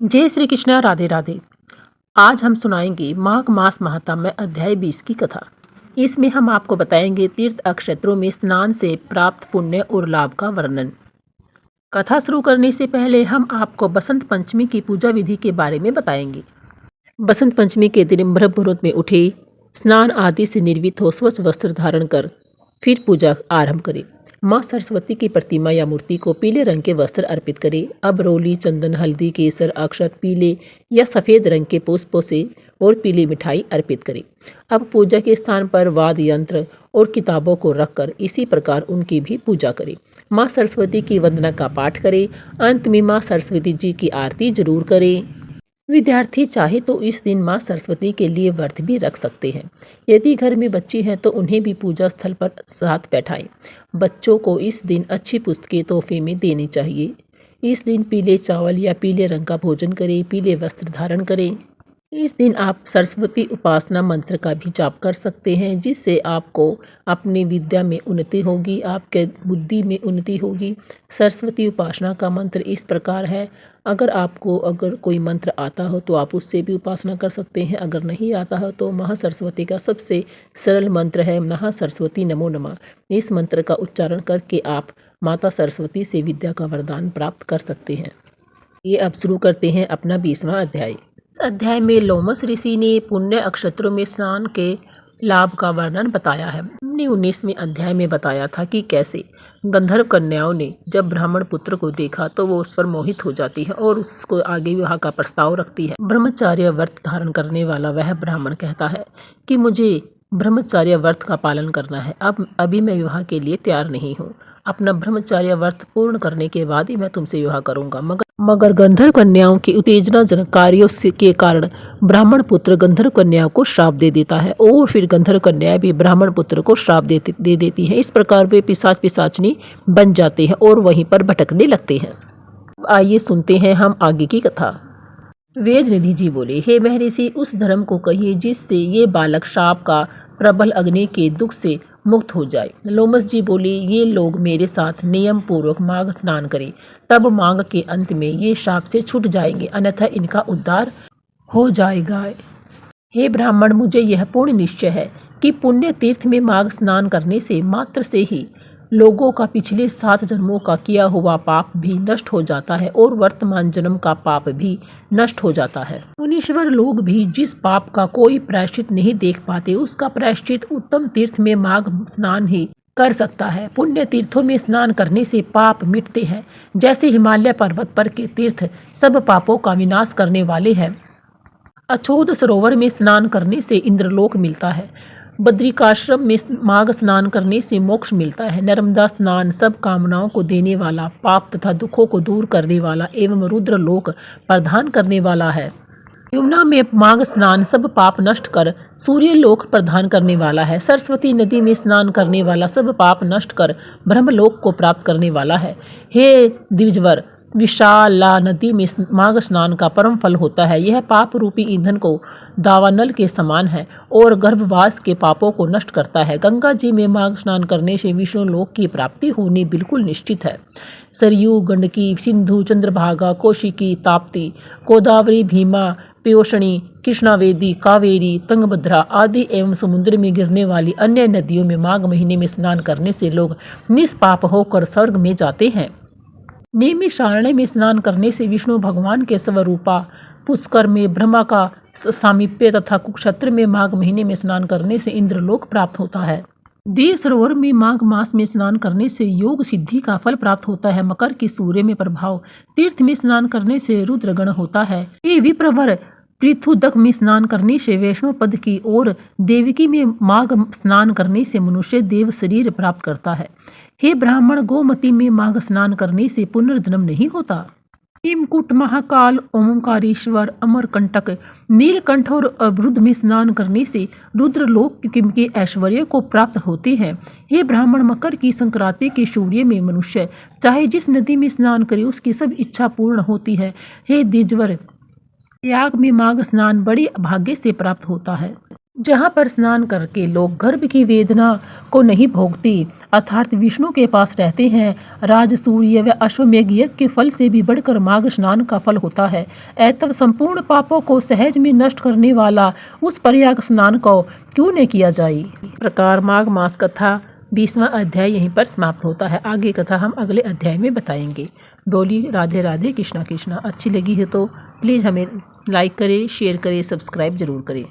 जय श्री कृष्णा। राधे राधे। आज हम सुनाएंगे माघ मास महात्म्य अध्याय 20 की कथा। इसमें हम आपको बताएंगे तीर्थ क्षेत्रों में स्नान से प्राप्त पुण्य और लाभ का वर्णन। कथा शुरू करने से पहले हम आपको बसंत पंचमी की पूजा विधि के बारे में बताएंगे। बसंत पंचमी के दिन ब्रह्म मुहूर्त में उठे, स्नान आदि से निर्वित हो, स्वच्छ वस्त्र धारण कर फिर पूजा आरंभ करें। माँ सरस्वती की प्रतिमा या मूर्ति को पीले रंग के वस्त्र अर्पित करें। अब रोली, चंदन, हल्दी, केसर, अक्षत, पीले या सफ़ेद रंग के पुष्पों से और पीली मिठाई अर्पित करें। अब पूजा के स्थान पर वाद्य यंत्र और किताबों को रखकर इसी प्रकार उनकी भी पूजा करें। माँ सरस्वती की वंदना का पाठ करें। अंत में माँ सरस्वती जी की आरती जरूर करें। विद्यार्थी चाहे तो इस दिन माँ सरस्वती के लिए व्रत भी रख सकते हैं। यदि घर में बच्चे हैं तो उन्हें भी पूजा स्थल पर साथ बैठाएं। बच्चों को इस दिन अच्छी पुस्तकें तोहफे में देनी चाहिए। इस दिन पीले चावल या पीले रंग का भोजन करें, पीले वस्त्र धारण करें। इस दिन आप सरस्वती उपासना मंत्र का भी जाप कर सकते हैं, जिससे आपको अपनी विद्या में उन्नति होगी, आपके बुद्धि में उन्नति होगी। सरस्वती उपासना का मंत्र इस प्रकार है। अगर कोई मंत्र आता हो तो आप उससे भी उपासना कर सकते हैं। अगर नहीं आता हो तो महासरस्वती का सबसे सरल मंत्र है महासरस्वती नमो नमः। इस मंत्र का उच्चारण करके आप माता सरस्वती से विद्या का वरदान प्राप्त कर सकते हैं। ये अब शुरू करते हैं अपना 20वां अध्याय। अध्याय में लोमस ऋषि ने पुण्य नक्षत्रों में स्नान के लाभ का वर्णन बताया है। हमने 19वें अध्याय में बताया था कि कैसे गंधर्व कन्याओं ने जब ब्राह्मण पुत्र को देखा तो वो उस पर मोहित हो जाती है और उसको आगे विवाह का प्रस्ताव रखती है। ब्रह्मचार्य व्रत धारण करने वाला वह ब्राह्मण कहता है कि मुझे ब्रह्मचार्य व्रत का पालन करना है। अभी मैं विवाह के लिए तैयार नहीं हूँ। अपना ब्रह्मचार्य व्रत पूर्ण करने के बाद ही मैं तुमसे विवाह करूंगा। मगर गंधर्व कन्याओं की उत्तेजनाजनक कार्यों के कारण ब्राह्मण पुत्र गंधर्व कन्याओं को श्राप दे देता है और फिर गंधर्व कन्याएं भी ब्राह्मण पुत्र को श्राप दे देती हैं। इस प्रकार वे पिशाचनी बन जाते हैं और वहीं पर भटकने लगते हैं। आइए सुनते हैं हम आगे की कथा। वेद निधि जी बोले, हे महर्षि, उस धर्म को कहिए जिससे ये बालक श्राप का प्रबल अग्नि के दुख से मुक्त हो जाए। लोमस जी बोले, ये लोग मेरे साथ नियम पूर्वक माघ स्नान करें, तब माघ के अंत में ये श्राप से छूट जाएंगे, अन्यथा इनका उद्धार हो जाएगा। हे ब्राह्मण, मुझे यह पूर्ण निश्चय है कि पुण्य तीर्थ में माघ स्नान करने से मात्र से ही लोगों का पिछले 7 जन्मों का किया हुआ पाप भी नष्ट हो जाता है और वर्तमान जन्म का पाप भी नष्ट हो जाता है। मुनीश्वर लोग भी जिस पाप का कोई प्रायश्चित नहीं देख पाते, उसका प्रायश्चित उत्तम तीर्थ में माघ स्नान ही कर सकता है। पुण्य तीर्थों में स्नान करने से पाप मिटते हैं, जैसे हिमालय पर्वत पर के तीर्थ सब पापों का विनाश करने वाले हैं। अछोद सरोवर में स्नान करने से इंद्रलोक मिलता है। बद्रिकाश्रम में माघ स्नान करने से मोक्ष मिलता है। नर्मदा स्नान सब कामनाओं को देने वाला, पाप तथा दुखों को दूर करने वाला एवं रुद्र लोक प्रदान करने वाला है। यमुना में माघ स्नान सब पाप नष्ट कर सूर्य लोक प्रदान करने वाला है। सरस्वती नदी में स्नान करने वाला सब पाप नष्ट कर ब्रह्मलोक को प्राप्त करने वाला है। हे द्विजवर, विशाला नदी में माघ स्नान का परम फल होता है। यह पाप रूपी ईंधन को दावानल के समान है और गर्भवास के पापों को नष्ट करता है। गंगा जी में माघ स्नान करने से विष्णु लोक की प्राप्ति होनी बिल्कुल निश्चित है। सरयू, गंडकी, सिंधु, चंद्रभागा, कौशिकी, ताप्ती, गोदावरी, भीमा, पयोषणी, कृष्णावेदी, कावेरी, तुंगभद्रा आदि एवं समुद्र में गिरने वाली अन्य नदियों में माघ महीने में स्नान करने से लोग निष्पाप होकर स्वर्ग में जाते हैं। नैमिषारण्य में स्नान करने से विष्णु भगवान के स्वरूपा, पुष्कर में ब्रह्मा का सामीप्य तथा कुरुक्षेत्र में माघ महीने में स्नान करने से इंद्रलोक प्राप्त होता है। देव सरोवर में माघ मास में स्नान करने से योग सिद्धि का फल प्राप्त होता है। मकर के सूर्य में प्रभाव तीर्थ में स्नान करने से रुद्रगण होता है। ये विप्रवर पृथुदक में स्नान करने से वैष्णव पद की और देवकी में माघ स्नान करने से मनुष्य देव शरीर प्राप्त करता है। हे ब्राह्मण, गोमती में माघ स्नान करने से पुनर्जन्म नहीं होता। हेमकूट, महाकाल, ओमकारेश्वर, अमरकंटक, नीलकंठ और अवरुद्ध में स्नान करने से रुद्रलोक के ऐश्वर्य को प्राप्त होते हैं। हे ब्राह्मण, मकर की संक्रांति के सूर्य में मनुष्य चाहे जिस नदी में स्नान करे उसकी सब इच्छा पूर्ण होती है। हे द्विजवर, याग में माघ स्नान बड़े भाग्य से प्राप्त होता है। जहाँ पर स्नान करके लोग गर्भ की वेदना को नहीं भोगते अर्थात विष्णु के पास रहते हैं। राजसूय व अश्वमेघ यज्ञ के फल से भी बढ़कर माघ स्नान का फल होता है। ऐतव संपूर्ण पापों को सहज में नष्ट करने वाला उस प्रयाग स्नान को क्यों न किया जाए। इस प्रकार माघ मास कथा 20वां अध्याय यहीं पर समाप्त होता है। आगे कथा हम अगले अध्याय में बताएंगे। बोलिए राधे राधे, कृष्णा कृष्णा। अच्छी लगी है तो प्लीज़ हमें लाइक करें, शेयर करें, सब्सक्राइब जरूर करें।